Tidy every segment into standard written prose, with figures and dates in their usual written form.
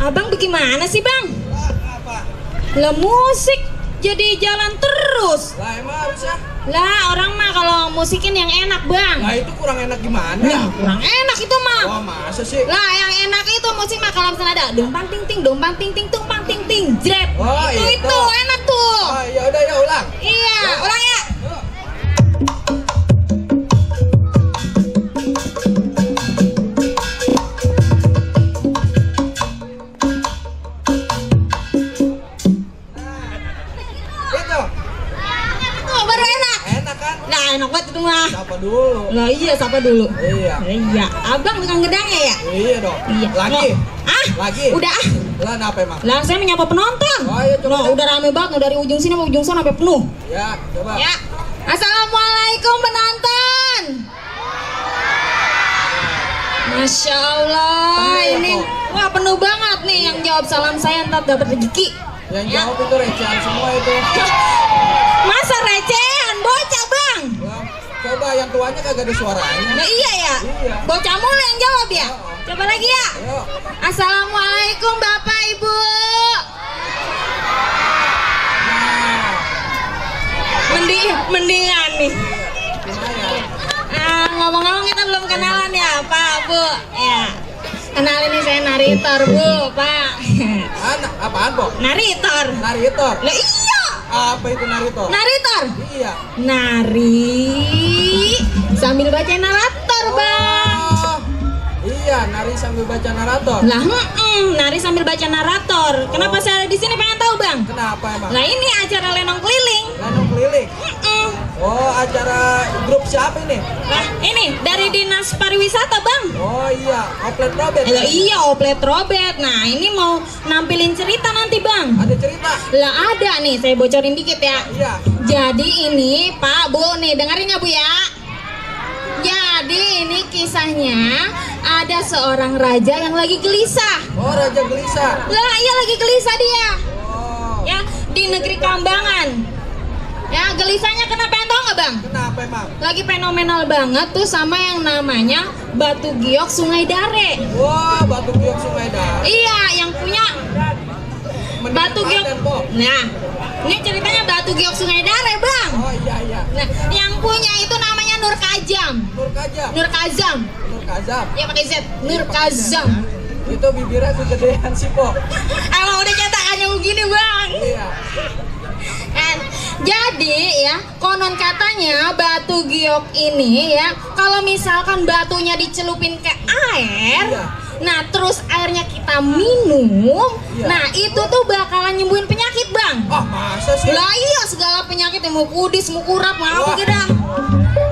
Abang bagaimana sih bang? Apa? Lah musik jadi jalan terus. Lah emang bisa? Lah orang mah kalau musikin yang enak bang. Lah itu kurang enak gimana? Lah kurang enak itu mah. Wah masa sih? Lah yang enak itu musik mah kalau misalnya ada dompang ting ting tumpang ting ting jret. Oh, itu enak tuh. Oh ya udah ya ulang. Iya, ulang ya. Yuk. Gitu. Tuh baru enak. Enak kan? Nah enak banget itu mah. Siapa dulu? Lah iya siapa dulu? Iya. Iya, abang dengan gedangnya ya? Iya dong. Iya. Lagi. Ah? Lagi. Udah ah. Lah apa emang? Lah saya menyapa penonton. Oh iya coba. Nah, udah rame banget dari ujung sini sampai ujung sana sampai penuh. Ya coba. Ya. Assalamualaikum penonton. Masya Allah Penuh, ini kok. wah penuh banget nih yang jawab salam saya ntar dapat rezeki. Yang Ya. jawab itu recehan semua itu. Masa recehan bocah bang? Wah, coba yang tuanya kagak ada suaranya. Nah iya ya. Iya. Bocah mulu yang jawab ya. Coba lagi ya. Ayo. Assalamualaikum bapak ibu. Mendingan nih. Lumayan. Ngomong-ngomong kita belum kenalan ya Pak Bu. Ya. Kenalin nih saya naritor Bu Pak. Anak apaan, Bo? Naritor. Naritor. Lah iya. Apa itu naritor? Naritor. Iya. Nari sambil baca narator Bang. Oh, iya, nari sambil baca narator. Lah, nari sambil baca narator. Kenapa saya ada di sini pengen tahu Bang? Kenapa emang? Lah ini acara lenong keliling. Lenong keliling. Oh, acara grup siapa ini? Lah ini dari Dinas Pariwisata Bang. Oh iya, Oplet Robet. Lah iya Oplet Robet. Nah ini mau nampilin cerita nanti Bang. Ada cerita? Lah ada nih, saya bocorin dikit ya. Iya. Jadi ini Pak Bu nih, dengerin ya Bu ya. Jadi ini kisahnya ada seorang raja yang lagi gelisah. Oh, Raja Gelisah. Lah iya lagi gelisah dia. Oh. Ya di negeri Kambangan. Ya gelisahnya kenapa tau nggak Bang? Kenapa emang? Lagi fenomenal banget tuh sama yang namanya Batu Giok Sungai Dare. Wah, Batu Giok Sungai Dare. Iya, yang punya Mending Batu Giok. Padan, Bo. Nah, ini ceritanya Batu Giok Sungai Dare, Bang. Oh iya iya. Nah, yang punya itu namanya Nur Kajam. Nur Kajam. Nur Kazam. Nur Kazam. Ya pakai Z. Nur Kazam. Itu bibirnya kegedean sih, Bo. Emang udah cetakannya begini, Bang. Iya. And, jadi ya, konon katanya Batu Giok ini ya, kalau misalkan batunya dicelupin ke air, Iya. nah terus airnya kita minum, Iya. nah itu tuh bakalan nyembuhin penyakit Bang. Ah, masa sih? Lah iya segala penyakit yang mau kudis, mau kurap, mau apa Wah. gitu dah.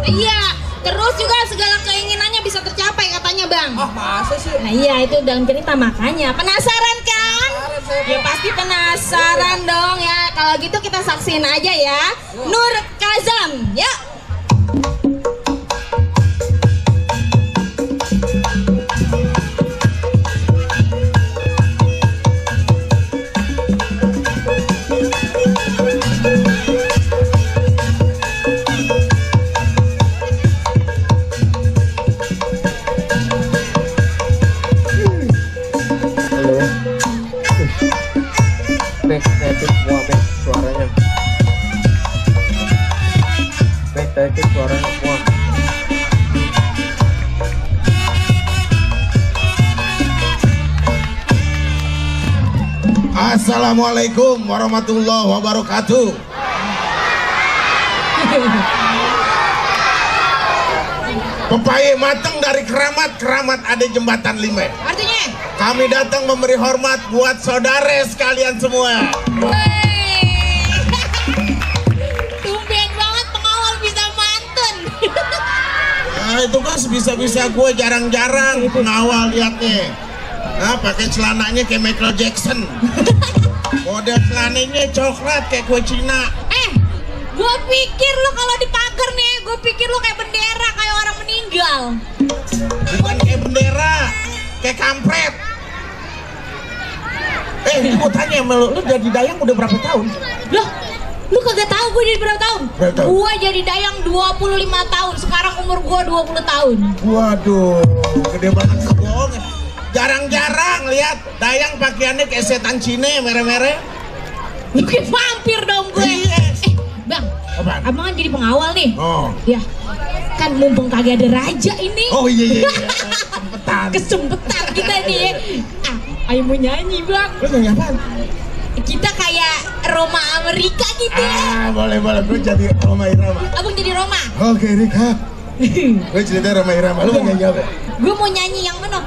Iya, terus juga segala keinginannya bisa tercapai katanya Bang. Ah, masa sih? Nah iya itu dalam cerita makanya. Penasaran kan? Penasaran saya, Ya Bo. pasti penasaran dong ya. Kalau gitu kita saksiin aja ya. Yuk. Nur Kazam, ya. Back semua back suaranya. Back suaranya semua. Assalamualaikum warahmatullahi wabarakatuh. Pepaya matang dari keramat, keramat ada jembatan 5. Artinya? Kami datang memberi hormat buat saudara sekalian semua. Wey. Tumben banget pengawal bisa mantun. Nah, itu kan bisa-bisa gue jarang-jarang pengawal liatnya. Nah, pakai celananya kayak Michael Jackson. Model celananya coklat kayak kue Cina. Gue pikir lu kalau di pagar nih, gue pikir lu kayak bendera, kayak orang meninggal. Bukan kayak bendera, kayak kampret. Gue tanya sama lu jadi dayang udah berapa tahun? Loh, lu kagak tahu gue jadi berapa tahun? Berapa tahun? Gue jadi dayang 25 tahun, sekarang umur gue 20 tahun. Waduh, gede banget kebohongan. Jarang-jarang lihat Dayang pakaiannya kayak setan Cine mere-mere. Mungkin vampir dong gue. Iya. Bang, Apaan? abang kan jadi pengawal nih. Oh. Ya, kan mumpung kagak ada raja ini. Oh iya. Sempetan. Kesempatan kita nih ya. Ayo mau nyanyi bang. Lu nyanyi apaan? Kita kayak Roma Amerika gitu ya. Boleh. Gue jadi Roma Irama. Abang jadi Roma. Oke, Rika. Gue cerita Roma Irama. Lu mau nyanyi apa? Gue mau nyanyi yang mana?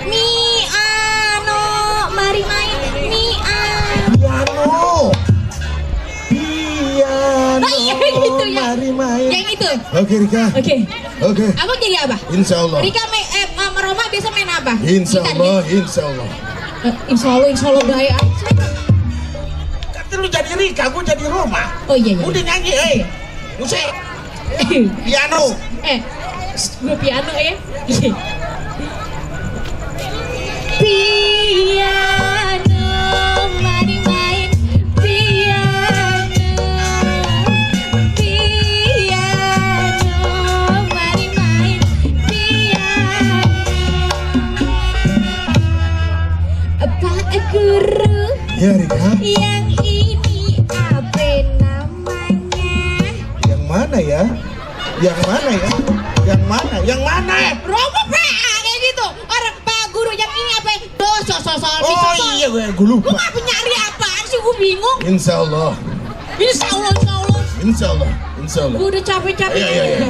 Mi ano, mari main. Mi ano. Piano. Oh iya gitu ya. Mari main. Yang itu. Oke, Rika. Oke. Oke. Abang jadi apa? Insya Allah. Rika sama Roma biasa main apa? Insya Gitar, Allah. gitu? Insya Allah baik aja. Kata lu jadi Rika, gue jadi Roma. Oh iya. Udah nyanyi, Musik. Piano. Gue piano ya. Piano, mari main piano. Piano, mari main piano. Pak Guru, Ya, Rika. yang ini apa namanya? Yang mana ya? Yang mana? Roma PA kayak gitu. Orang Pak Guru yang ini apa? Tuh sosol Oh iya, gue Lu lupa. ngapa nyari apaan sih? Gue bingung. Insya Allah. Insya Allah. Gue udah capek-capek. Iya.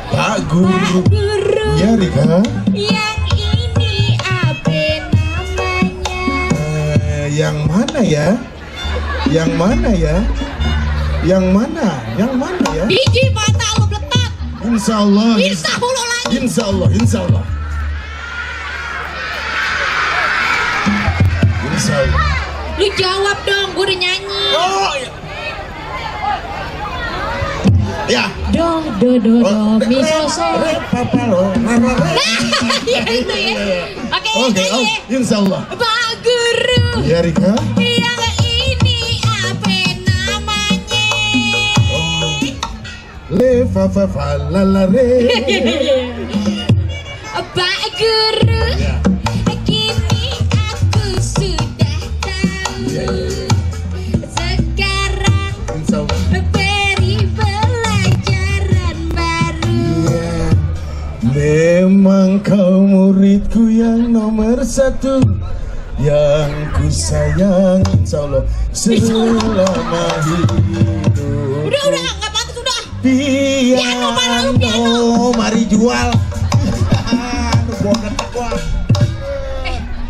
Pak Pak Guru. Guru, Ya, Rika. yang ini apa namanya? Yang mana ya? Biji mata lu beletak. Insya Allah. Insya Allah lagi. Insya Allah. Lu jawab dong, gue udah nyanyi. Oh iya. Ya. Do, mi, so. Papa lo. Ya itu ya. Oke, Oke, nyanyi. Insya Allah. Pak Guru, Ya, Rika. yang ini apa namanya? Le fa fa fa la la re. Pak Guru, Ya. kini aku sudah tahu. Ya. Sekarang Insya Allah. beri pelajaran baru. Ya. Memang kau muridku yang nomor satu, yang ku sayang, Insya Allah, selama hidup. Udah, nggak pantas udah. Piano, mana lu piano? mari jual. Aduh, gua ketek gua.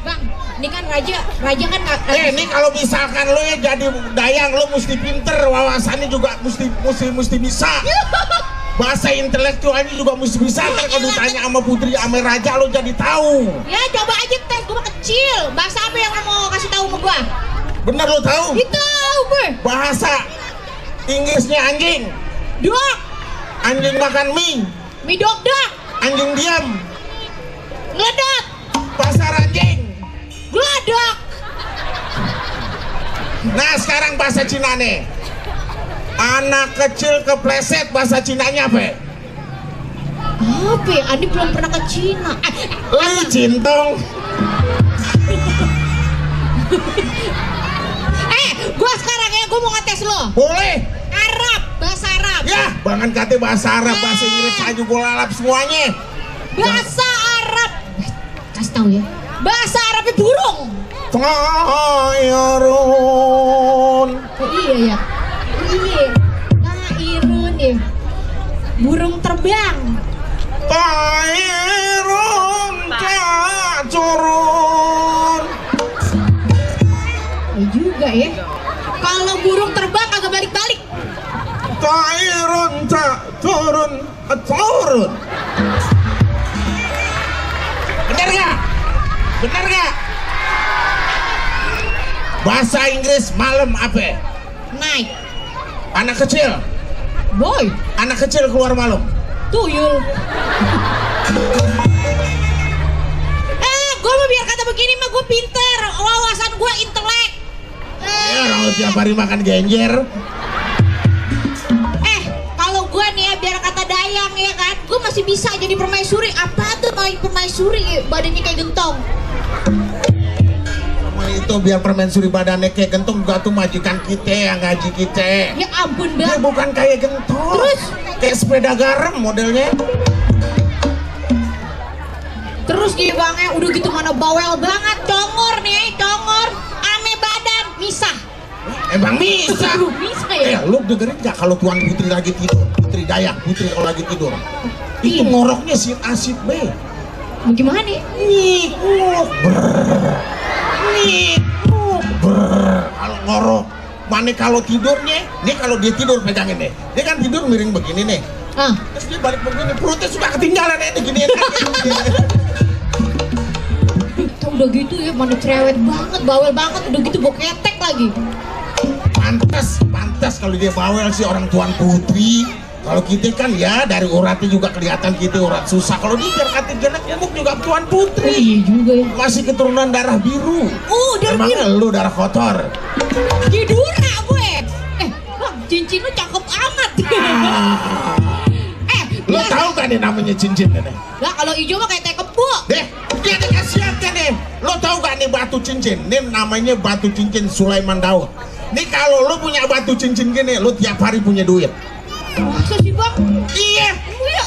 Bang, ini kan raja kan nggak. Ini kalau misalkan lo ya jadi Dayang, lo mesti pinter, wawasannya juga mesti bisa. Bahasa intelektualnya juga mesti bisa. Ntar kalau ditanya sama putri, sama raja, lo jadi tahu. Ya coba aja tes, gue mah kecil. Bahasa apa yang lo mau kasih tahu sama gue? Bener lo tahu? Itu gue. Bahasa Inggrisnya anjing. Dok, Anjing makan mie. mie dok. Anjing diam. Ngedok, Pasar anjing. gledok. Nah sekarang bahasa Cina nih. Anak kecil kepleset, bahasa Cinanya apa? Apa ya? Andi belum pernah ke Cina. Li Cintong. Gue sekarang ya, gue mau ngetes lo. Boleh. Arab, bahasa Arab. Ya, bahkan kata bahasa Arab, bahasa Inggris aja gue lalap semuanya. Bahasa Arab. Kasih tahu ya. Bahasa Arabnya burung. Tayarun. Oh, iya ya. Iya. Irun ya. Burung terbang. Tayarun kacurun. Ya juga ya. Kalau burung terbang agak balik-balik. Tayarun tak turun. Bener gak? Bahasa Inggris malam apa? Night. Anak kecil. Boy. Anak kecil keluar malam. Tuyul. Gue mau biar kata begini mah gue pinter. Wawasan gue intelek. Ya orang tiap hari makan genjer. Kalau gue nih ya biar kata Dayang ya kan, gue masih bisa jadi permaisuri. Apa tuh permaisuri? Badannya kayak gentong. Itu biar permaisuri badannya kayak gentong juga tuh majikan kita yang gaji kita. Ya ampun Dia bang. bukan kayak gentong. Terus? Kayak sepeda garam modelnya. Terus nih bang udah gitu mana bawel banget, congor nih, congor, aneh badan, misah. Emang bisa. Aduh, bisa ya? Lu dengerin gak kalau Tuan Putri lagi tidur? Putri Dayak, Putri kalau lagi tidur. Itu Iya. ngoroknya sin asik be. Gimana nih? Ngikuk brrrr. Ngikuk brrrr. Kalau ngorok. Mana kalau tidurnya, nih kalau dia tidur pegangin deh. Dia kan tidur miring begini nih. Ah, Terus dia balik begini, perutnya suka ketinggalan ini gini. udah gitu ya, mana cerewet banget, bawel banget, udah gitu bawa ketek lagi. Pantas kalau dia bawel sih orang Tuan Putri. Kalau kita kan ya dari uratnya juga kelihatan kita urat susah. Kalau dia biar kata jelek nyamuk juga Tuan Putri. Iya juga ya. Masih keturunan darah biru. Darah Emangnya lu darah kotor? Hidura gue. Bang, cincin lu cakep amat. Lu tahu kan nih namanya cincin ini? Lah kalau hijau mah kayak teh kebo. Deh, dia dikasih kan nih. Lu tahu gak nih batu cincin? Ini namanya batu cincin Sulaiman Daud. Nih kalau lu punya batu cincin gini, lu tiap hari punya duit. Masa sih bang? Iya. Iya.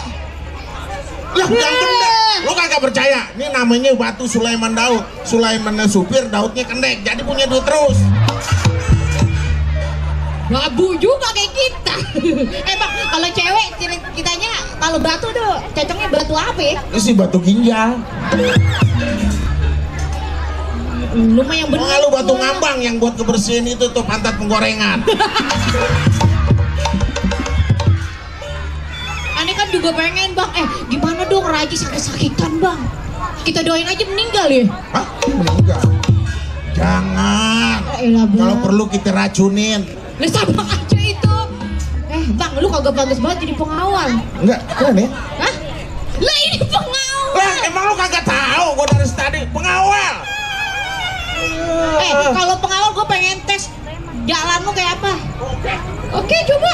Lah yang bener. Lu kagak percaya? Ini namanya batu Sulaiman Daud. Sulaimannya supir, Daudnya kendek. Jadi punya duit terus. Babu juga kayak kita. Bang, kalau cewek kitanya kalau batu tuh cocoknya batu apa ya? Ini sih batu ginjal. Lu mah yang bener. Lu batu ngambang yang buat kebersihan itu tuh pantat penggorengan. Aneh kan juga pengen bang. Gimana dong Raji sakit-sakitan bang? Kita doain aja meninggal ya. Hah? Enggak. Jangan. Elah bang. Kalau perlu kita racunin. Lah sama aja itu. Bang, lu kagak bagus banget jadi pengawal. Enggak, keren ya? Hah? Lah ini pengawal. Lah emang lu kagak tahu gua dari tadi pengawal. Kalau pengawal gue pengen tes jalan lu kayak apa. Oke, coba.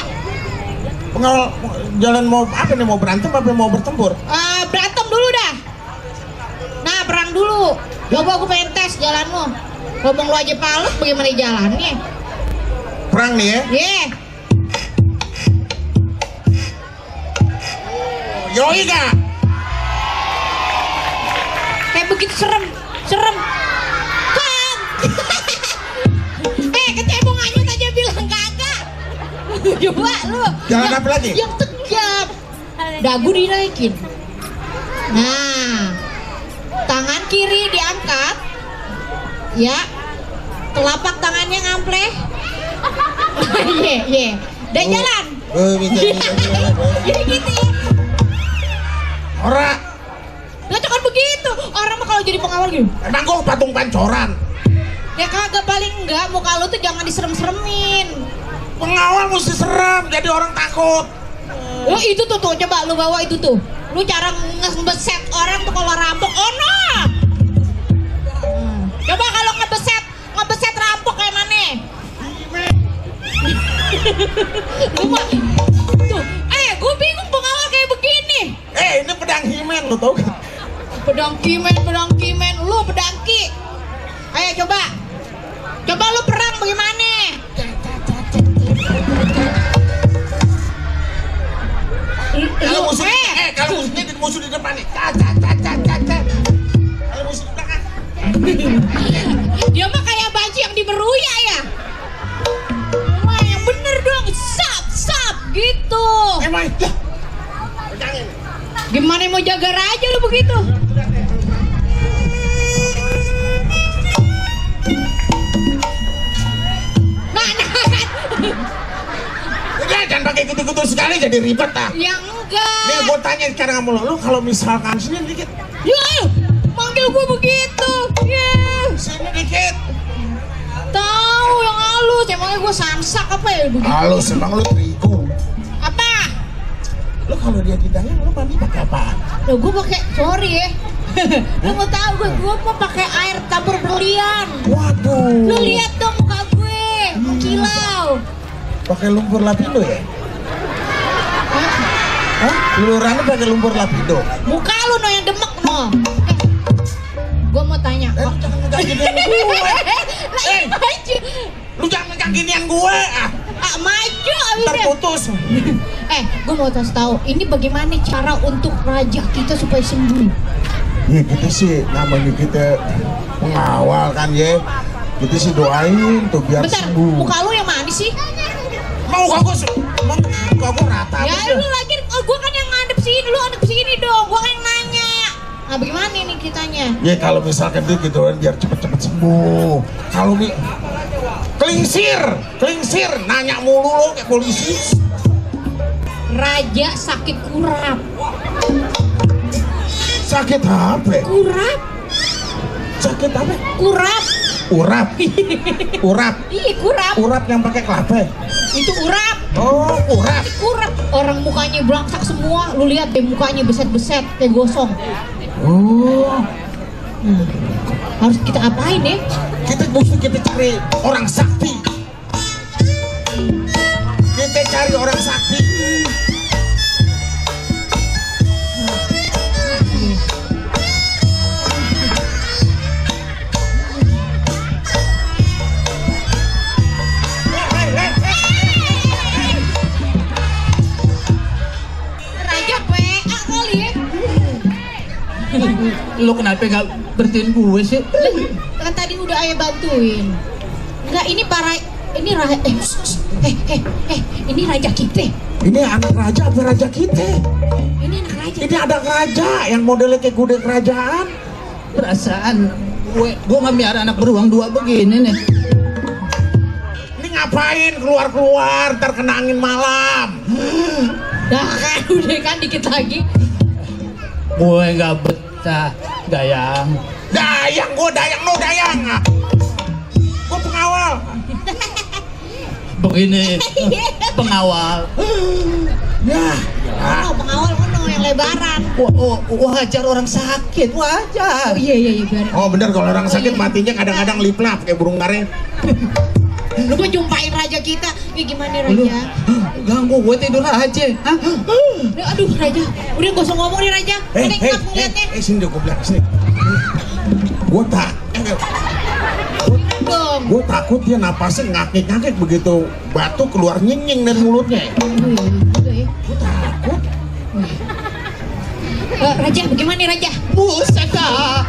Pengawal jalan mau apa nih? Mau berantem apa mau bertempur? Berantem dulu dah. Nah, perang dulu. Coba gue pengen tes jalan lu. Ngomong lu aja pales, bagaimana jalannya? Perang nih ya? Yeah. Yoi gak? Kayak begitu serem. Kang. Kecebong anyut aja bilang kagak. Coba lu. Jalan apa lagi? Yang tegap. Dagu dinaikin. Nah, tangan kiri diangkat. Ya. Telapak tangannya ngampleh. Iya. Dan jalan. Bisa. Jadi gitu ya. Ora, Lah kan begitu. Orang mah kalau jadi pengawal gitu. emang gua patung pancoran. Ya kagak, paling enggak muka lu tuh jangan diserem-seremin. Pengawal mesti serem, jadi orang takut. Oh itu tuh coba lu bawa itu tuh. Lu cara ngebeset orang tuh kalau rampok. Oh no. Coba kalau ngebeset rampok kayak mana? Lu mah tuh. Gue bingung pengawal kayak begini. Ini pedang himen, lu tau gak? Pedang kimen, lu pedangki. Ayo coba lu perang bagaimana? Kalau musuh di depan nih. Kalau musuh di belakang. Dia mah kayak baju yang di Meruya ya. Wah, yang bener dong, sap gitu. Emang itu. Pegangin. Gimana mau jaga raja lu begitu? Udah, jangan pakai gitu-gitu sekali jadi ribet ah. Ya enggak. Nih gue tanya sekarang sama lu kalau misalkan sini dikit, Ya, manggil gue begitu. Ya, sini dikit. tahu yang halus. Emangnya gue samsak apa ya begitu? Halus emang lu terigu. Apa? Lu kalau dia didangin lu mandi pakai apaan? Loh, gue pakai sorry ya. Lu mau tahu gue mau pakai air campur berlian. Waduh. Lu lihat dong muka gue, kilau. Pakai lumpur lapindo ya? Hah? Lulurannya pakai lumpur lapindo. Muka lu no yang demek no. Gua mau tanya. Lu jangan megang ginian gue. Maju. Lu jangan megang ginian gue. Maju abisnya. Terputus. Gua mau kasih tahu. Ini bagaimana cara untuk raja kita supaya sembuh? Ya kita sih namanya kita pengawal kan ya. Kita sih doain tuh biar Bentar, sembuh. muka lu yang mana sih? Mau muka gue rata. Ya lu lagi, gua kan yang ngadep sini, lu ngadep sini dong. Gua kan yang nanya. Nah, bagaimana nih kitanya? Ya kalau misalkan dia gitu kan biar cepet-cepet sembuh. Kalau kelingsir, nanya mulu lo kayak polisi. Raja sakit kurap. Sakit apa? Kurap? Sakit apa? Kurap. Urap. Iya, kurap. Urap yang pakai kelapa. Itu urap. Oh, urap. Kurap. Orang mukanya belangsak semua. Lu lihat deh mukanya beset-beset kayak gosong. Oh, Harus kita apain ya? kita cari orang sakti. Kita cari orang sakti. Raja PA kali ya. Lu kenapa nggak berhentiin gue sih? Kan tadi udah ayah bantuin. Enggak, ini ini raja kita. Ini anak raja apa raja kita? Ini anak raja. Ini anak raja yang modelnya kayak kuda kerajaan. Perasaan gue nggak miara anak beruang dua begini nih. Ini ngapain keluar ntar kena angin malam? Dah kan udah kan dikit lagi. Gue nggak betah, Dayang. Dayang. Gue pengawal. Begini, pengawal. Ya, Oh, pengawal kono yang lebaran. Wajar orang sakit, wajar. Iya biarin. oh bener kalau orang sakit matinya kadang-kadang liplap kayak burung karet. Lu mau jumpain raja kita. Ya gimana Lu raja? ganggu gue tidur aja. Hah? Aduh raja, udah gak usah ngomong nih raja. Udah ngap ngeliatnya. Sini gue bilang sini. Gue Dong. takut dia napasnya ngakik-ngakik begitu batu keluar nyinying dari mulutnya. Gue takut. Raja, bagaimana nih raja? Buset dah.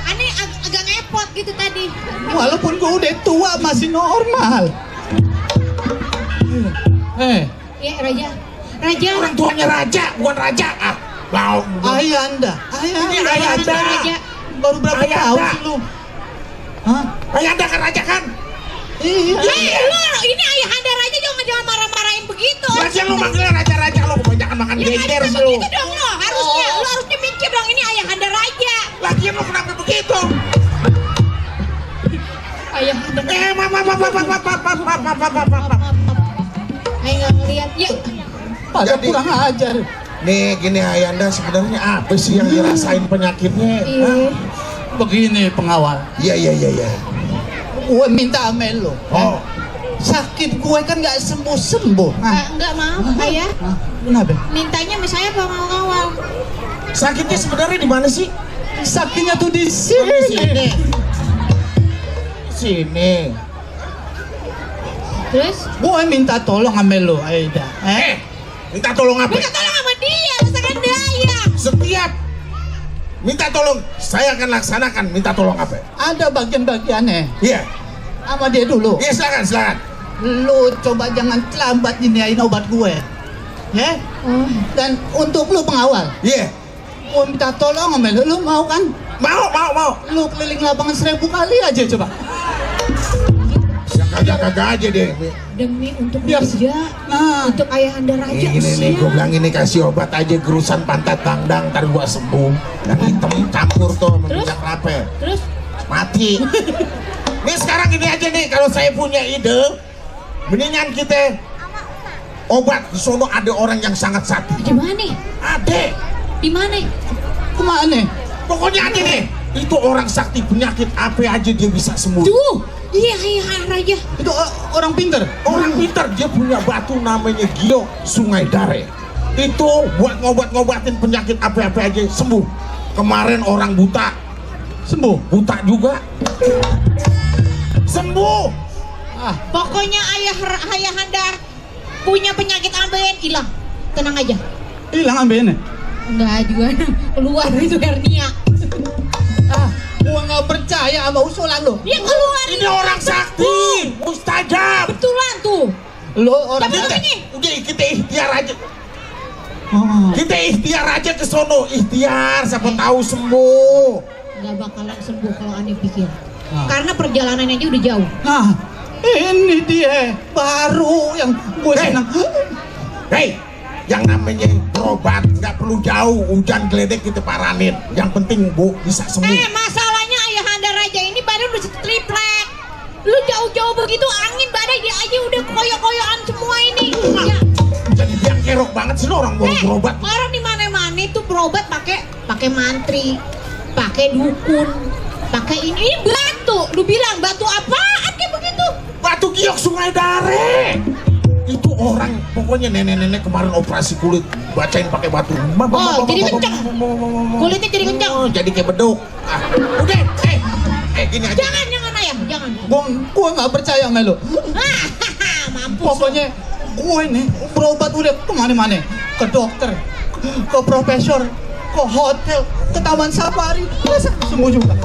Aneh agak ngepot gitu tadi. Walaupun gue udah tua masih normal. Ya raja. Orang tuanya raja, bukan raja. Ayanda. Ini Ayanda. Raja. Baru berapa Ayanda. tahun sih lu? Hah? Ayanda kan raja kan? Iya. Lu ini ayahanda raja jangan marah-marahin begitu. Raja lu manggilnya raja-raja lu kebanyakan makan Ya nggak geger bisa lu. begitu dong lo. Lu harusnya mikir dong ini ayahanda raja. Lagian lu kenapa begitu? Ayahanda. Ayo nggak ngeliat. Ya. Pada Jadi- kurang ajar. Nih gini Ayanda sebenarnya apa sih yang dirasain penyakitnya? Iya. Begini pengawal. Iya. Gue minta sama lo. Oh, Sakit gue kan nggak sembuh-sembuh. Enggak mau, ayah. Hah? Kenapa? Mintanya sama saya apa mau ngawal? sakitnya sebenarnya di mana sih? Sakitnya tuh di Di sini. sini. Sini. Terus? Gue minta tolong sama lo, Aida. Minta tolong apa? Minta tolong sama dia, masakan daya. Setiap minta tolong, saya akan laksanakan. Minta tolong apa? Ada bagian-bagiannya. Iya. Sama dia dulu. Iya silakan. Lu coba jangan terlambat nyediain obat gue. Ya? Oh. Dan untuk lu pengawal, Iya. gue minta tolong sama lu mau kan? Mau. Lu keliling lapangan 1000 kali aja coba. Ya kagak aja deh. Demi untuk Biar- raja, Nah, untuk ayahanda raja. Ini nih, siap. gue bilang ini kasih obat aja gerusan pantat tangdang, ntar gua sembuh. Yang hitam campur tuh sama Terus? minyak kelapa. Terus? Mati. Nih sekarang gini aja nih, kalau saya punya ide, mendingan kita obat di sono ada orang yang sangat sakti. Di mana nih? Ada. Di mana? kemana? Pokoknya ada nih. Itu orang sakti penyakit apa aja dia bisa sembuh. Tuh, iya ayah raja. Itu orang pinter. Orang pintar dia punya batu namanya Giok Sungai Dare. Itu buat ngobat-ngobatin penyakit apa-apa aja sembuh. Kemarin orang buta, Sembuh. buta juga. Sembuh. Ah, Pokoknya ayah Anda punya penyakit ambeien hilang. Tenang aja. hilang ambeien. Enggak juga keluar itu hernia. Ah, gua nggak percaya sama usulan lo. Dia keluar. Ini orang sakti, mustajab. Betulan tuh. Lo orang Tapi ini. Udah kita ikhtiar aja. Oh. Kita ikhtiar aja ke sono, ikhtiar siapa tahu sembuh. Enggak bakalan sembuh kalau aneh pikir. Ah. Karena perjalanannya aja udah jauh. Nah, ini dia baru yang gue Hei. senang. Hei, yang namanya berobat nggak perlu jauh, hujan geledek kita paranin. Yang penting Bu bisa sembuh. Masalahnya ayah Anda Raja ini badan udah triplek. Lu jauh-jauh begitu angin badai dia aja udah koyo-koyoan semua ini. Ya. Jadi biang kerok banget sih lo orang baru berobat. Orang di mana-mana itu berobat pakai mantri, pakai dukun, pakai ini batu. Lu bilang batu apaan kayak begitu? Batu giok Sungai Dare. Itu orang pokoknya nenek-nenek kemarin operasi kulit bacain pakai batu. Oh, jadi kenceng. Kulitnya jadi kenceng. Oh, jadi kayak beduk. Ah, udah, gini aja. Jangan ayah, jangan. Gua nggak percaya sama lo. Mampus. Pokoknya gue nih berobat udah kemana-mana, ke dokter, ke profesor, ke hotel, ke taman safari, semua juga.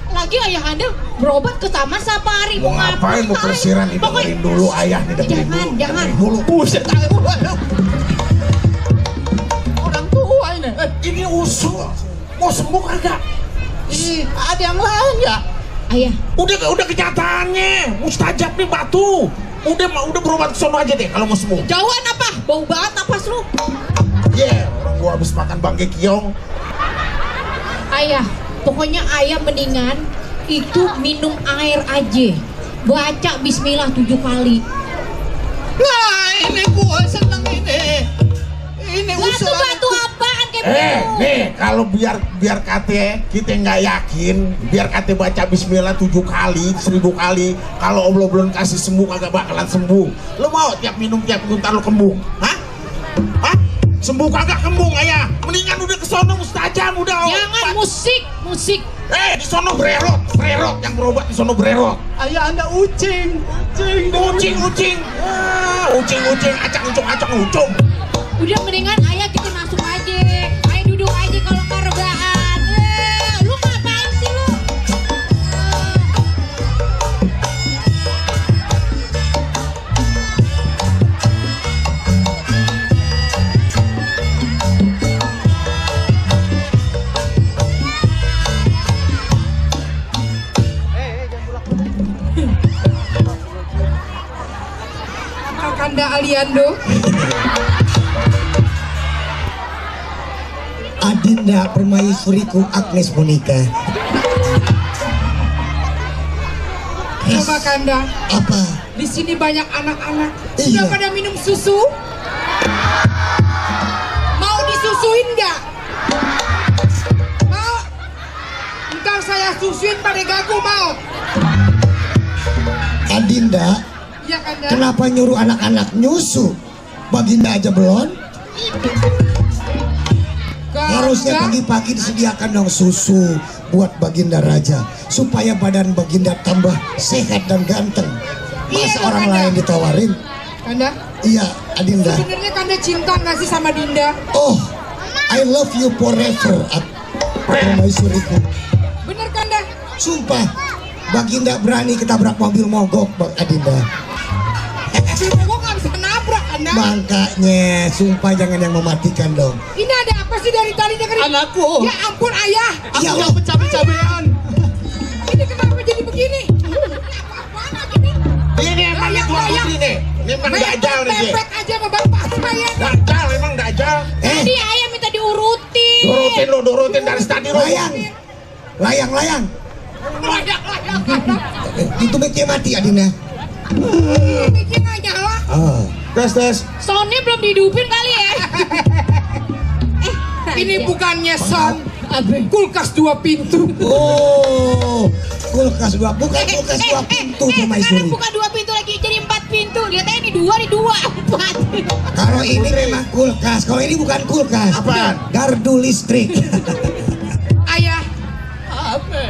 Lagi ayah Anda berobat ke taman safari Mau ngapain mau persiran itu Pokoknya- dengerin dulu ayah nih dengerin Jangan, dulu. jangan. Dengerin dulu. Buset, orang tua ini. Ini usul. Mau sembuh kagak? Ih, ada yang lain ya? Ayah, Udah kenyataannya. Mustajab nih batu. Udah berobat ke sono aja deh kalau mau sembuh. jauhan apa? Bau banget napas lu. Orang gua habis makan bangke kiong. Ayah, pokoknya ayah mendingan itu minum air aja. Baca bismillah 7 kali. Nah, ini gue seneng ini. Ini usulan. Batu-batu apaan kayak begitu? Nih kalau biar kate kita nggak yakin, biar kate baca Bismillah 7 kali, 1000 kali. Kalau Allah belum kasih sembuh kagak bakalan sembuh. Lo mau tiap minum tiap ntar lo kembung? Hah? Sembuh kagak kembung ayah? Mendingan udah kesono mustajab udah. Jangan musik. Di sono bererot yang berobat di sono bererot. Ayah Anda ucing. Ucing. Ucing, acak ucung. Udah mendingan ayah kita masuk aja. Ayah duduk aja kalau nggak rebahan. Lu ngapain sih lu? Kakanda Aliando. Adinda permaisuriku Agnes Monica. Coba Kanda, Apa? di sini banyak anak-anak. Iya. Sudah pada minum susu? Mau disusuin nggak? Mau? Ntar saya susuin pada gagu mau? Adinda, Iya Kanda. kenapa nyuruh anak-anak nyusu? Baginda aja belum? Harusnya pagi-pagi disediakan dong susu buat Baginda Raja supaya badan Baginda tambah sehat dan ganteng. Masa Iya, orang Kanda. lain ditawarin? Kanda, Iya, Adinda. sebenarnya Kanda cinta nggak sih sama Dinda? Oh, I love you forever, permaisuriku. Bener Kanda? Sumpah, Baginda berani ketabrak mobil mogok, Bang Adinda. Mobil mogok nggak bisa nabrak Kanda. Makanya, sumpah jangan yang mematikan dong. Ini ada apa sih dari tadi dengerin? Anakku. Ya ampun ayah. Aku Ya yang Allah. pecah-pecahan. Ini kenapa jadi begini? Ini apa-apaan lagi nih? Ini emang Layang, tuan layang. putri nih. Ini emang dajal nih dia. Mepet aja sama bapak saya. Dajal emang dajal. Tadi ayah minta diurutin. Durutin dari tadi lo. Layang, layang. Layang. Itu mic-nya mati, Adinda. Ini nggak nyala. Oh. Tes. Soundnya belum dihidupin kali ya. Ini bukannya sound kulkas 2 pintu. Oh, kulkas dua, bukan kulkas dua pintu Sekarang permaisuri. buka 2 pintu lagi jadi 4 pintu. pintu. Lihat aja ini 2, 4. Kalau ini memang kulkas, kalau ini bukan kulkas. Apaan? Gardu listrik. Ayah, Apa?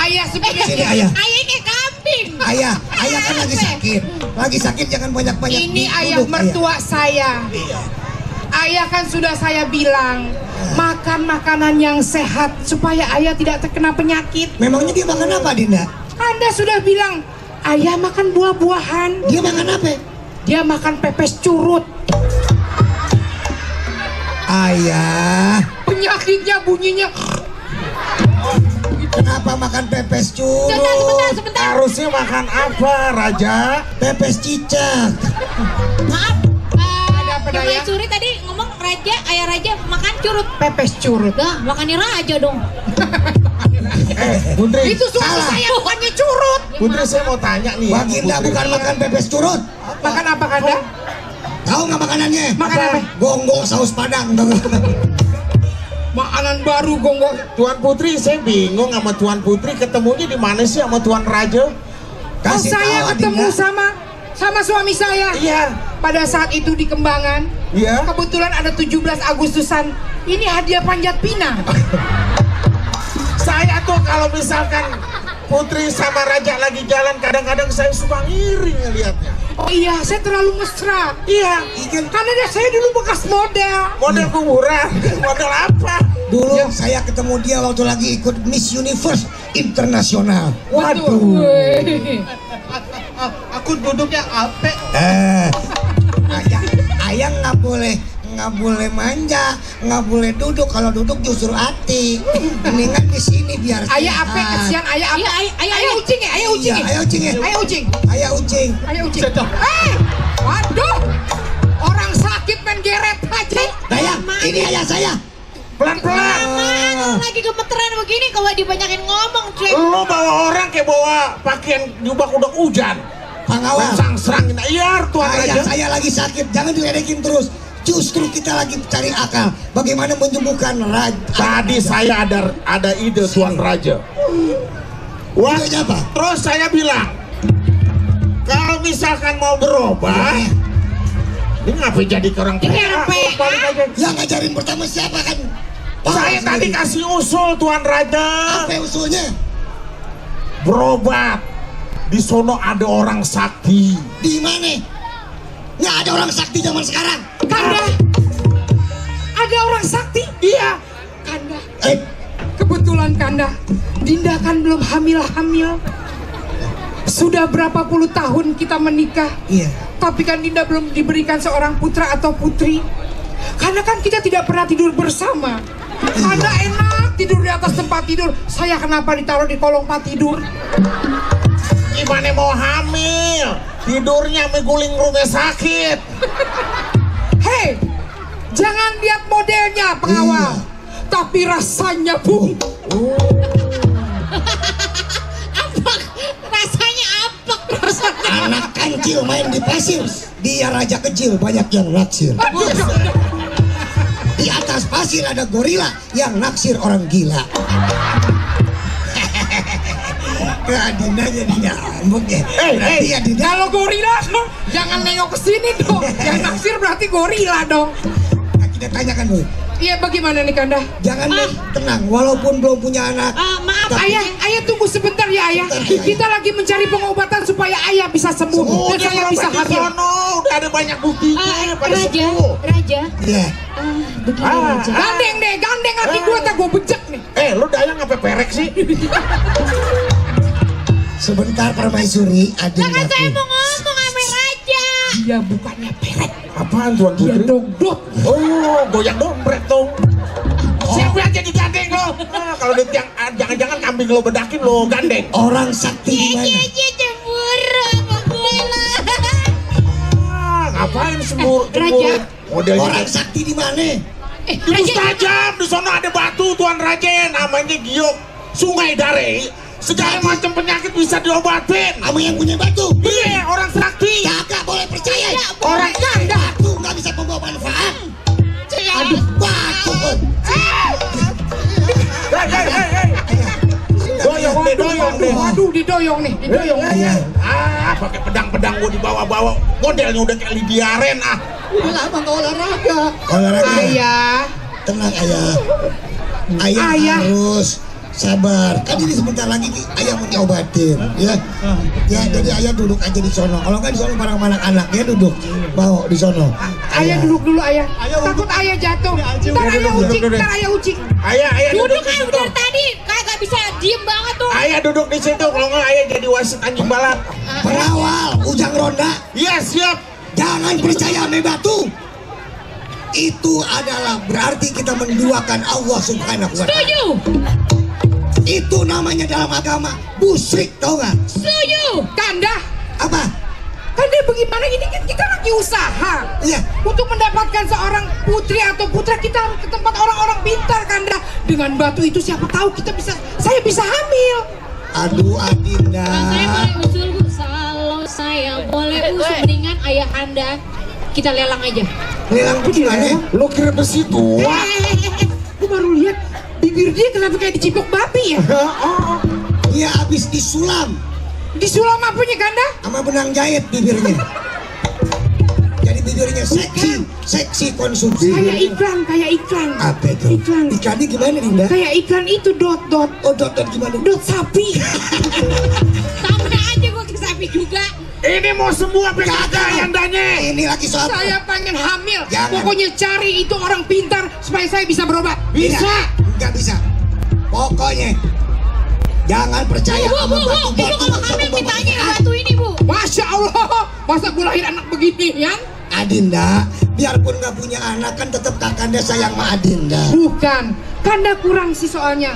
ayah sebagai Sini ayah. Ayah ini kambing. Ayah kan lagi sakit. Lagi sakit jangan banyak-banyak. ini ayah duduk, mertua saya. Ayah kan sudah saya bilang makan makanan yang sehat supaya ayah tidak terkena penyakit. Memangnya dia makan apa, Dinda? Anda sudah bilang ayah makan buah-buahan. Dia makan apa? Dia makan pepes curut. Ayah, Penyakitnya bunyinya. kenapa makan pepes curut? Sebentar. Harusnya makan apa, Raja? Pepes cicak. Maaf. apa, Daya? Suri tadi ngomong Raja, ayah Raja makan curut. Pepes curut. Dah, makannya Raja dong. Putri, Itu suami Salah. saya bukannya curut. Putri saya mau tanya nih. ya, Baginda Putri. bukan makan pepes curut. Makan apa Kanda? Tahu nggak makanannya? Makan apa? Gonggong saus padang. Makanan baru gonggong. Tuan Putri, saya bingung sama Tuan Putri ketemunya di mana sih sama Tuan Raja? Oh, saya tahu, ketemu Adinda. sama suami saya. Iya. Pada saat itu di Kembangan. Iya. Kebetulan ada 17 Agustusan. Ini hadiah panjat pinang. Saya tuh kalau misalkan Putri sama Raja lagi jalan, kadang-kadang saya suka ngiri ngeliatnya. Oh iya, saya terlalu mesra. Iya. Karena saya dulu bekas model. Model kuburan. Model apa? Dulu saya ketemu dia waktu lagi ikut Miss Universe Internasional. Waduh. Aku duduknya apa? Ayah nggak boleh manja, nggak boleh duduk. Kalau duduk justru hati. Mendingan di sini biar Ayah apa? sehat. Kesian ayah apa? Ayah ucing ya, ayah ucing. Iya, ayah ucing ya. Ayah ucing. Ayah ucing. Ayah ucing. Sedap. Waduh. Orang sakit main geret aja. Dayang, ini ayah saya. Pelan-pelan. Ah, Lagi gemeteran begini kalau dibanyakin ngomong, cuy. Lo bawa orang kayak bawa pakaian jubah udah hujan. Pengawal. Sang-serangin. Iya, Tuan Ayah Raja. saya lagi sakit, jangan diledekin terus. Justru kita lagi cari akal bagaimana menyembuhkan raja. Tadi saya ada ide Tuan Raja. Wah, Idenya apa? terus saya bilang, kalau misalkan mau berobat, ini ngapain jadi ke orang Ini PA? orang PA. Balik aja. Yang ngajarin pertama siapa kan? Saya tadi kasih usul Tuan Raja, Apa usulnya? berobat. Di sono ada orang sakti. Di mana? Nggak ada orang sakti zaman sekarang. Kanda. Ada orang sakti? Iya. Kanda. Eh, Kebetulan Kanda, Dinda kan belum hamil-hamil. Sudah berapa puluh tahun kita menikah, iya. tapi kan Dinda belum diberikan seorang putra atau putri. Karena kan kita tidak pernah tidur bersama. Kanda enak tidur di atas tempat tidur. Saya kenapa ditaruh di kolong tempat tidur? Gimana mau hamil? Tidurnya meguling rumah sakit. Hei, jangan lihat modelnya pengawal, tapi rasanya bung. Rasanya apa? Anak kancil main di pasir. Dia raja kecil, banyak yang naksir. Di atas pasir ada gorila yang naksir orang gila. Adinda jadi nyambung ya. Berarti Adinda. Kalau gorila dong, jangan nengok ke sini dong. Yang naksir berarti gorila dong. Nah, kita tanyakan dulu. Iya, bagaimana nih Kanda? Jangan main tenang, walaupun belum punya anak. Maaf, Tapi- Ayah tunggu sebentar ya ayah. Sebentar, Ayah. Kita lagi mencari pengobatan supaya ayah bisa sembuh dan Udah saya bisa berobat di hamil. sono, udah ada banyak buktinya pada Raja, sembuh. Raja. Iya. Begini Ah. Raja. Gandeng deh, gandeng laki gue tak gue bejek nih. Lu dayang apa perek sih? Sebentar Permaisuri, Adinda. Kan saya mau ngomong sama Raja. Dia bukannya perek, Apaan Tuan dia Putri? dongdot. Oh, goyang dompet dong. Siapa yang jadi gandeng lo? Kalau di tiang, jangan-jangan kambing lo bedakin lo gandeng. Orang sakti di mana? Raja cemburu sama gue lah. Ngapain sembur? Raja. Modelnya Orang sakti di mana? itu tajam. Di sana ada batu Tuan Raja, namanya Giok. Sungai Dare. Segala macam penyakit bisa diobatin. Sama yang punya batu. Iya, orang sakti. Kagak boleh percaya. Orang Kanda. Batu nggak bisa membawa manfaat. Aduh. Batu. Hei. Doyong deh. Waduh, didorong. didoyong nih, didoyong. Ayah, Pakai pedang-pedang gua dibawa-bawa. Modelnya udah kayak Lydia Ren Udah lama nggak olahraga. olahraga. Ayah, Tenang ayah. Ayah Ayah. harus sabar. Kan ini sebentar lagi ayah mau diobatin, ya. Ya, jadi ayah duduk aja di sono. Kalau nggak di sono bareng sama anak-anaknya duduk. Mau di sono. ayah duduk dulu ayah. Ayah, Takut ayah jatuh. Aja, Ntar udah, ayah duduk, ucing, duduk, ntar ayah ucing. Ayah Duduk di kan situ. dari tadi, kagak bisa diem banget tuh. Ayah duduk di situ. Kalau nggak ayah jadi wasit anjing balap. Pengawal ujang ronda, Iya siap. jangan percaya sama batu. Itu adalah berarti kita menduakan Allah Subhanahu wa Ta'ala. Setuju, Itu namanya dalam agama musyrik, tau nggak? setuju. Kanda, Apa? Kanda bagaimana ini kan kita lagi usaha. Iya. Untuk mendapatkan seorang putri atau putra kita harus ke tempat orang-orang pintar Kanda. Dengan batu itu siapa tahu saya bisa hamil. Aduh Adinda. Saya boleh usul Bu, kalau saya boleh usul mendingan ayah anda kita lelang aja. Lelang gimana? Lo kira besi tua? Gue baru lihat bibir dia kenapa kayak dicipok babi ya? Dia habis disulam Disulam apanya Kanda? sama benang jahit bibirnya. Jadi bibirnya seksi konsumsi. Kayak iklan. Apa itu? Iklan. Ikannya gimana Dinda? Kayak iklan itu dot. Oh dot gimana? Dot sapi. Sama aja gua ke sapi juga. Ini mau semua PKK yang danya. Ini lagi soal. Saya pengen hamil. Jangan. Pokoknya cari itu orang pintar supaya saya bisa berobat. Nggak bisa. Pokoknya jangan percaya Bu, sama ibu batu-batu. kalau hamil mintanya yang batu ini Bu. Masya Allah, masa gue lahir anak begini ya? Adinda, biarpun nggak punya anak kan tetap kakanda sayang sama Adinda. Bukan, Kanda kurang sih soalnya.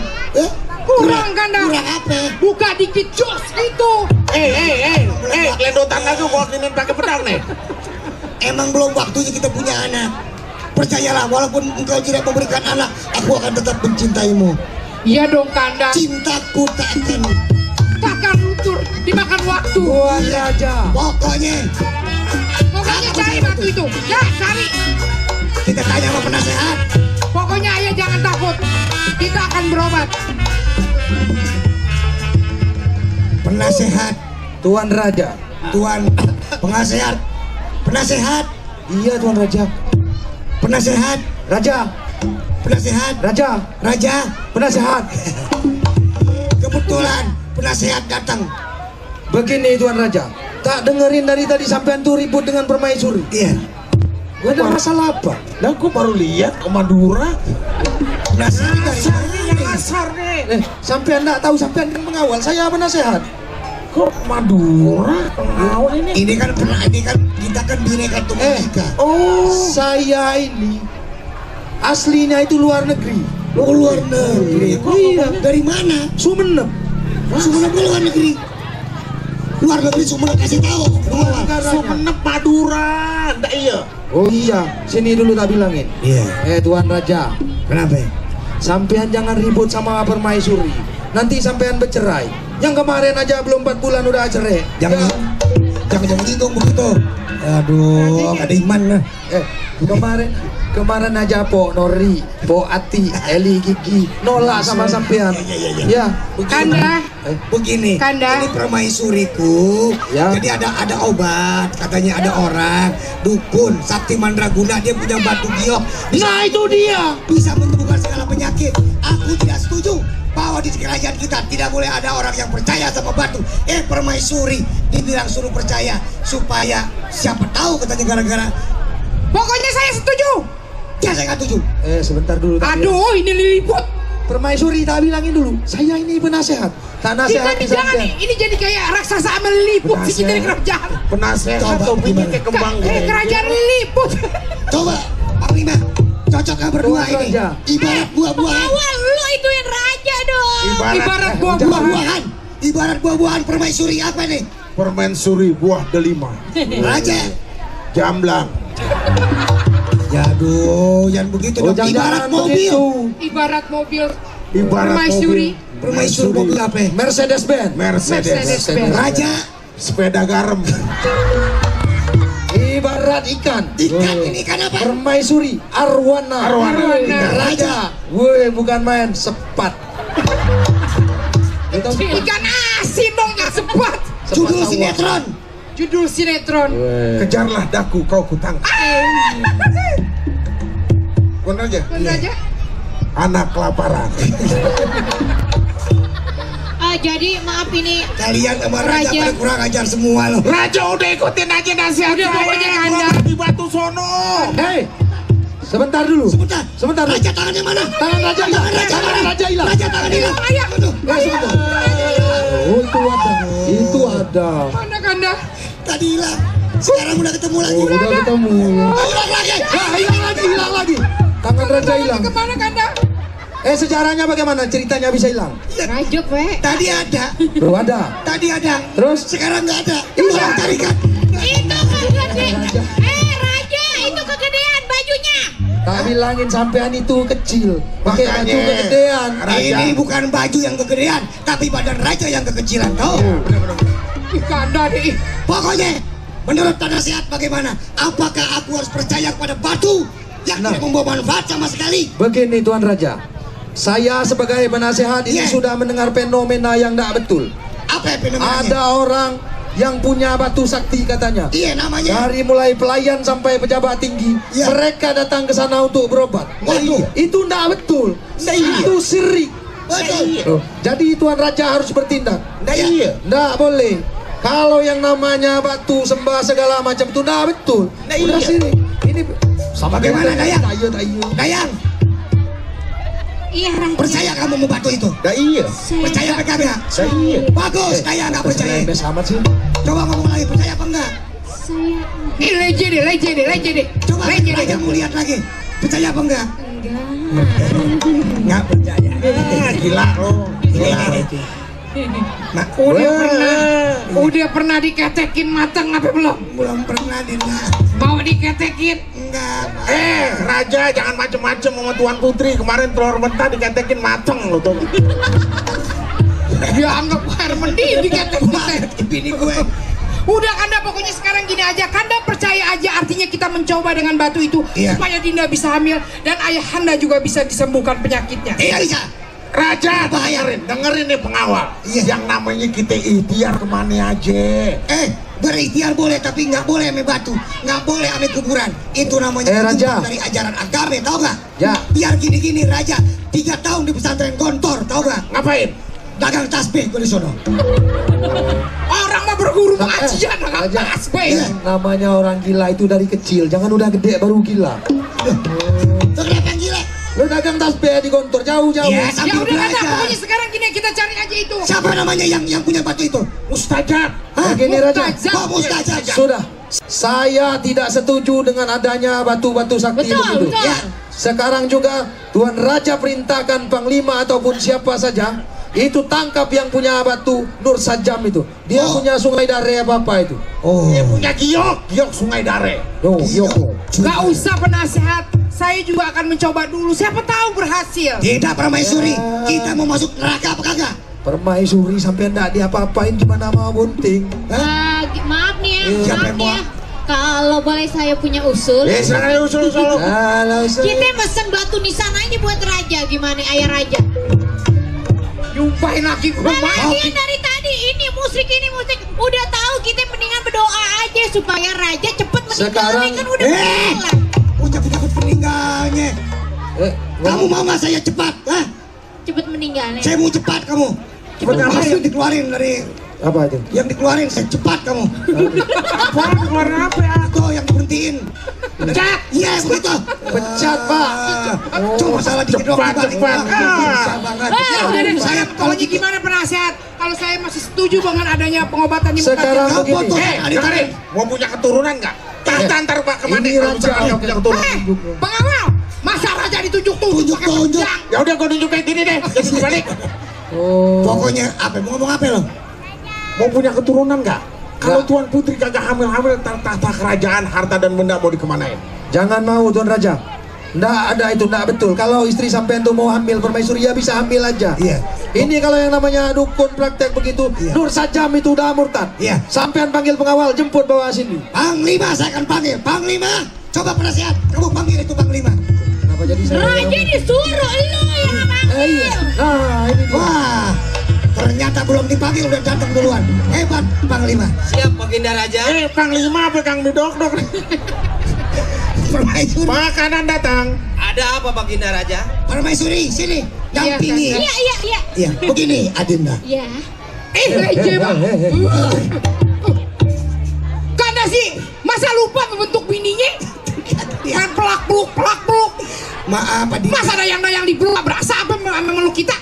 Kurang Kanda. Kurang apa? Buka dikit jos gitu. Kelendotan lagi gua kinin pakai pedang nih. Emang belum waktunya kita punya anak. Percayalah, walaupun engkau tidak memberikan anak, aku akan tetap mencintaimu. Iya dong Kanda. Cintaku Takkan luntur dimakan waktu. Pokoknya Pokoknya cari batu itu. Ya cari. kita tanya sama penasehat. Pokoknya ayah jangan takut. Kita akan berobat. Penasehat, Tuan Raja. Tuan pengasehat, penasehat, Iya Tuan Raja. penasehat, Raja. penasehat, Raja. raja. Penasehat. Kebetulan penasehat datang. Begini Tuan Raja. Tak dengerin dari tadi sampean tuh ribut dengan permaisuri. Iya. Gua ada masalah apa? Lah gua baru lihat ke Madura. Penasehat dari mana? Kasar nih. Sampean enggak tahu sampean yang mengawal, saya penasehat. Kok Madura pengawal ini? Ini kan kita kan bineka tunggal ika. Saya ini aslinya itu luar negeri. Oh, luar negeri. Iya. Dari mana? Sumenep. Sumenep ke luar negeri. Luar negeri Sumenep kasih tahu. Luar. Sumenep Madura. Ndak iya. Oh iya, sini dulu tak bilangin. Iya. Tuan Raja, Kenapa? sampean jangan ribut sama permaisuri. Nanti sampean bercerai. Yang kemarin aja belum 4 bulan udah cerai. Jangan nyinggung begitu. Aduh, ada iman lah. Kemarin aja Po Nori, Po Ati, Eli Gigi nolak sama sampean. Iya. Ya, Kanda. Begini, Kanda. ini permaisuriku. Ya. Jadi ada obat, katanya ada orang dukun Sakti Mandraguna, dia punya batu giok. Nah itu dia. Bisa menyembuhkan segala penyakit. Aku tidak setuju bahwa di kerajaan kita tidak boleh ada orang yang percaya sama batu. Permaisuri dibilang suruh percaya supaya siapa tahu katanya gara-gara. Pokoknya saya setuju. Ya saya nggak setuju. Sebentar dulu. tak bilang. Aduh, ini liliput. Permaisuri tak bilangin dulu. Saya ini penasehat. Tak Kita nasehati nih jangan sampean. nih, ini jadi kayak raksasa sama liliput sih dari kerajaan. Penasehat Coba, topinya gimana? kayak kembang gini. Kerajaan liliput. Coba Panglima, cocok nggak berdua Tuan ini? Raja. Ibarat buah-buahan. Awal lu itu yang raja dong. Ibarat buah-buahan. Buah-buahan. Ibarat buah-buahan permaisuri apa nih? Permen suri buah delima. Raja. Jamblang. Ya aduh, yang begitu dong. jangan Ibarat mobil. Ibarat mobil. Ibarat Permaisuri. Permaisuri mobil apa? Mercedes Benz. Mercedes-Benz. Raja. Sepeda garam. Ibarat ikan. Ikan ini ikan apa? Permaisuri arwana. Raja. Woi, bukan main sepat. Ikan asin dong, nggak Judul Sepasang sinetron. Judul sinetron. Kejarlah daku kau kutangkap. Bener aja. Bener aja. Anak kelaparan. Jadi maaf ini Kalian sama Raja Raja. pada kurang ajar semua loh. Raja udah ikutin aja nasihat Udah, pokoknya Kanda. di batu sono. Hei, sebentar dulu. Sebentar. Sebentar. Raja tangannya mana? Tangan Raja hilang. Tangan Raja hilang. Raja tangan hilang. Aduh. Sebentar. Oh, itu ada. Itu ada. Mana Kanda? Tadi hilang. Sekarang udah ketemu lagi. Oh, udah ketemu. Hilang lagi. Hilang lagi. Tangan Raja hilang. Kemana Kanda? Sejarahnya bagaimana? Ceritanya bisa hilang? Raja pe. Tadi ada. Bro, ada. Tadi ada. Terus? Sekarang nggak ada. Iya. Tolong carikan. Itu kegedean. Raja, itu kegedean bajunya. Tak bilangin sampean itu kecil. Pakai baju Makanya. kegedean. Ini bukan baju yang kegedean, tapi badan Raja yang kekecilan. Tahu? Ih, Kanda nih. Pokoknya, menurut nasihat bagaimana? Apakah aku harus percaya kepada batu yang Nah. tidak membawa manfaat sama sekali? Begini Tuan Raja. Saya sebagai penasehat ini Iya. sudah mendengar fenomena yang tidak betul. Apa yang fenomenanya? Ada orang yang punya batu sakti katanya. Iya namanya. Dari mulai pelayan sampai pejabat tinggi, Iya. mereka datang ke sana untuk berobat. Waduh. Itu tidak betul. Iya. Itu syirik. Betul. Jadi Tuan Raja harus bertindak. Iya. Tidak boleh. Kalau yang namanya batu sembah segala macam itu tidak betul. Udah syirik. Ini sama Bagaimana, Dayang? Tayo. Dayang, Iya Raja. percaya kamu mau batu itu? Iya. Percaya apa kagak? Iya. Bagus, Dayang nggak percaya. Lemes amat sih. Coba ngomong lagi, percaya apa enggak? Ih, leje deh. Coba Leje Raja deh. mau lihat lagi. Percaya apa enggak? Enggak percaya. Gila lo. Gila. Nah, Udah pernah diketekin matang apa belum? belum pernah Dinda. Mau diketekin? Enggak. Raja jangan macem-macem sama Tuan Putri. Kemarin telur mentah diketekin mateng lo tuh. Dia anggap air mendidih diketekin. Banget bini gue. Udah Kanda, pokoknya sekarang gini aja. Kanda percaya aja, artinya kita mencoba dengan batu itu Iya. supaya Dinda bisa hamil dan ayah Anda juga bisa disembuhkan penyakitnya. Iya bisa. Raja dengerin nih pengawal. Iya. Yang namanya kita ikhtiar kemana aja. Berikhtiar boleh tapi nggak boleh ame batu, nggak boleh ame kuburan. Itu namanya Raja. tumpang dari ajaran agama, tahu nggak? Ya. Biar gini-gini Raja, 3 tahun di pesantren Gontor, tahu nggak? Ngapain? Dagang tasbih gue di sono. Orang mah berguru pengajian, Raja. nggak tasbih. Namanya orang gila itu dari kecil. Jangan udah gede baru gila. Tuh kenapa yang gila? Lo dagang tasbih di Gontor jauh-jauh. Iya, Ya sambil udah Kanda, belajar. pokoknya sekarang gini kita cari aja itu. Siapa namanya yang punya batu itu? Mustajab. Hah? Begini Raja. Mustajab. Oh, mustajab. Sudah. Saya tidak setuju dengan adanya batu-batu sakti begitu. Ya. Sekarang juga Tuan Raja perintahkan Panglima ataupun siapa saja itu tangkap yang punya batu Nur Sajam itu. Dia Oh. punya sungai Dare apa itu. Dia punya giok Sungai Dare. No, Yoko. Gak usah penasehat, saya juga akan mencoba dulu. Siapa tahu berhasil. Tidak permaisuri, kita mau masuk neraka apa kagak? Permaisuri sampai ndak diapa-apain gimana mau bunting. Maaf nih ya, Siapa maaf yang nih mau? ya. Kalau boleh saya punya usul, Silakan usul. Kalau kita mesen batu nisan aja buat Raja, gimana ayah Raja? Nyumpahin lagi gue main. Lagian dari tadi ini musik. Udah tahu kita mendingan berdoa aja supaya Raja cepet meninggal. Sekarang- Kan udah meninggal. Ucap peninggalnya. Kamu mau nggak saya cepat? Hah? Cepet meninggal. Saya mau cepat kamu. Cepat apa yang dikeluarin dari apa itu? yang dikeluarin saya cepat kamu. Apaan keluaran apa ya? Itu yang diberhentiin. Pecat. Iya begitu. Pecat, Pak. Cuma salah dikit doang. Cepat. Bisa banget. Udah deh, saya Kalau pokoknya gitu. gimana penasehat? Kalau saya masih setuju dengan adanya pengobatan yang Sekarang Kamu begini. tuh Dengerin, mau punya keturunan nggak? Tahta antar Pak kemana? Ini Kalau Raja. misalkan nggak punya keturunan. pengawal, masa Raja ditunjuk-tunjuk pakai Tunjuk-tunjuk. pedang? Ya udah, gue tunjuk kayak gini deh. Jadi balik. Oh. Pokoknya apa? Mau ngomong apa lo? Mau punya keturunan nggak? Kalau Tuan Putri kagak hamil-hamil, tahta kerajaan, harta dan benda mau dikemanain? Jangan mau Tuan Raja. Nggak ada itu, nggak betul. Kalau istri sampean tuh mau hamil permaisuri ya bisa hamil aja. Iya. Ini kalau yang namanya dukun praktek begitu, Iya. Nur Sajam itu udah murtad. Iya. Sampean panggil pengawal, jemput bawa sini. Panglima saya akan panggil. Panglima, coba penasehat. Kamu panggil itu Panglima. Kenapa jadi saya? Raja disuruh lu yang manggil. Iya. Nah, ini dia. Wah, Ternyata belum dipanggil udah datang duluan. Hebat Panglima. Siap Baginda Raja. Panglima pegang didok-dok. Permaisuri. Makanan datang. Ada apa Baginda Raja? Permaisuri sini. Dampingi. Iya. Iya, begini Adinda. Iya. Leje bang. Karena sih masa lupa membentuk bininya. Kan pelak peluk. Maaf Adinda. Masa dayang di peluk berasa apa memeluk kita?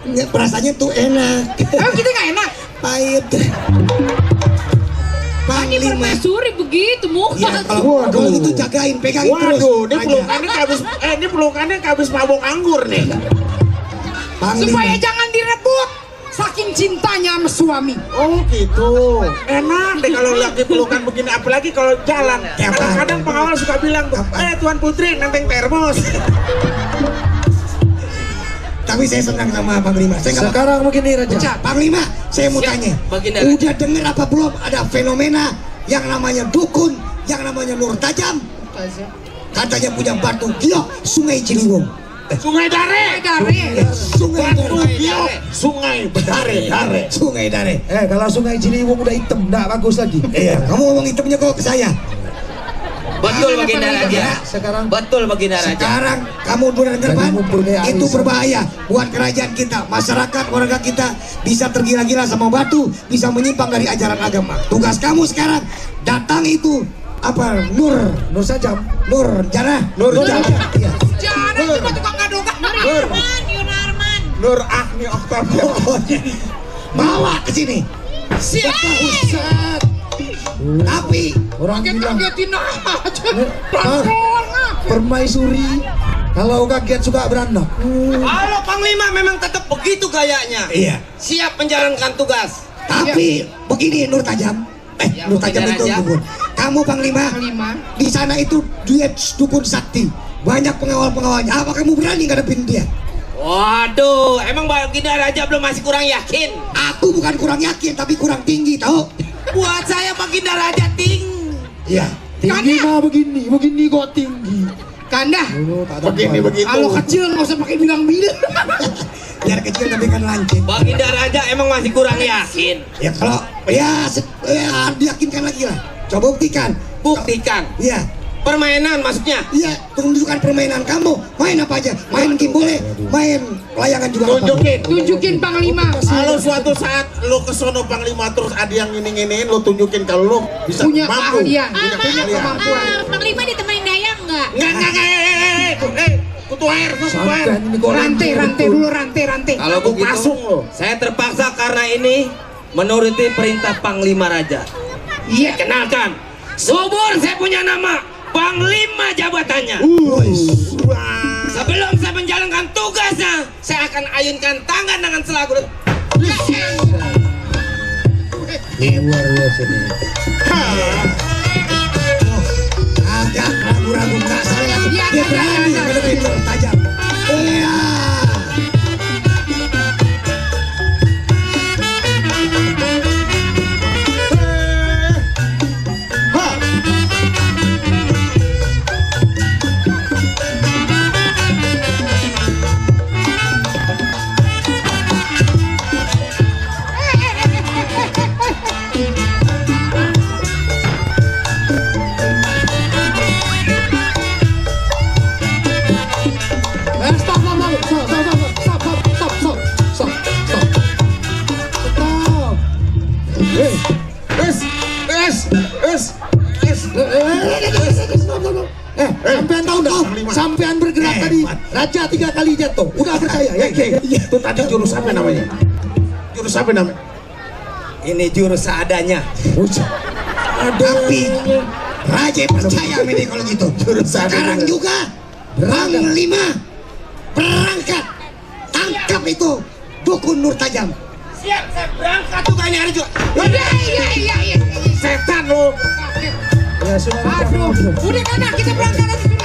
Perasaannya tuh enak. Emang kita nggak enak? Pahit. Ini Panglima. permaisuri begitu muka. Ya, kalau gitu jagain, pegangin terus. Waduh, ini Raja. pelukannya kayak habis mabok anggur nih. Panglima. Supaya jangan direbut. Saking cintanya sama suami. Oh gitu. Enak deh kalau lagi pelukan begini, apalagi kalau jalan. Ya, Kadang-kadang pengawal suka bilang, Tuan Putri nenteng termos. Tapi saya senang sama Panglima. Saya nggak Sekarang begini Raja. Panglima, saya mau Siap, tanya. Baginda Udah dengar apa belum ada fenomena yang namanya dukun, yang namanya Nur Tajam? Katanya punya batu giok Sungai Ciliwung. Sungai Dare. Sungai Batu Dare. giok. Sungai Dare. Sungai Dare. Kalau Sungai Ciliwung udah hitam, nggak bagus lagi. Iya, kamu ngomong hitamnya kok ke saya. Betul Baginda Raja. Sekarang Betul Baginda Raja. Sekarang kamu udah dengar Jadi Pan? mempunyai Itu arisan. berbahaya buat kerajaan kita. Masyarakat warga kita bisa tergila-gila sama batu, bisa menyimpang dari ajaran agama. Tugas kamu sekarang datang itu apa Nur Sajam. Nur Jana Iya. Jangan cuma tukang gadok. Yunarman. Nur Agni Octavia. Bawa ke sini. Siap. Tapi Orang bilang Kagetin aja. ah, permaisuri. Kalau kaget suka beranak. Kalau Panglima memang tetap begitu gayanya. iya. Siap menjalankan tugas. Tapi begini Nur Tajam. Ya, Nur Tajam Baginda itu Raja. dukun. Kamu Panglima. Di sana itu duet dukun sakti. Banyak pengawal-pengawalnya. Apa kamu berani ngadepin dia? Waduh, emang Baginda Raja belum masih kurang yakin? Aku bukan kurang yakin, tapi kurang tinggi, tahu? Buat saya Baginda Raja tinggi. Iya. Tinggi mah begini kok tinggi. Kanda. Tak ada Begini apa. begitu. Kalau kecil nggak usah pakai bilang-bilang. Biar kecil tapi kan lancip. Baginda Raja emang masih kurang yakin. Ya kalau ya diyakinkan lagi lah. Coba buktikan. Buktikan. Iya. Permainan maksudnya. Iya, tunjukkan permainan kamu. Main apa aja? Main game boleh, main layangan juga apa? Tunjukin Panglima. Kalau suatu saat lo kesono Panglima terus ada yang ngini-nginiin, lo tunjukin kalau lo bisa Punya mampu. keahlian. Punya Punya keahlian. kemampuan. Panglima ditemenin dayang nggak? Enggak, kutu air, kutu air. Sampai ini kok Rantai dulu, rantai. Kalau Aku begitu, pasung lo. saya terpaksa karena ini menuruti perintah Panglima Raja. Iya. Kenalkan, subur saya punya nama Panglima jabatannya. Sebelum saya menjalankan tugasnya, saya akan ayunkan tangan dengan selagu. Luar biasa nih. Agak ragu-ragu nggak saya. Iya, Dia ada, berani ada. ngadepin Nur Tajam. Iya. Sampean tahu nggak? Sampean bergerak tadi, Raja 3 kali jatuh. Udah percaya ya? Itu tadi jurus apa namanya? Jurus apa namanya? Ini jurus seadanya. Tapi Raja percaya sama dia kalau gitu. Sekarang juga Panglima berangkat. Tangkap itu dukun Nur Tajam. Siap, saya berangkat tugasnya hari juga. Iya. Setan lo. Ya sudah. Aduh, udah Kanda, kita berangkat aja.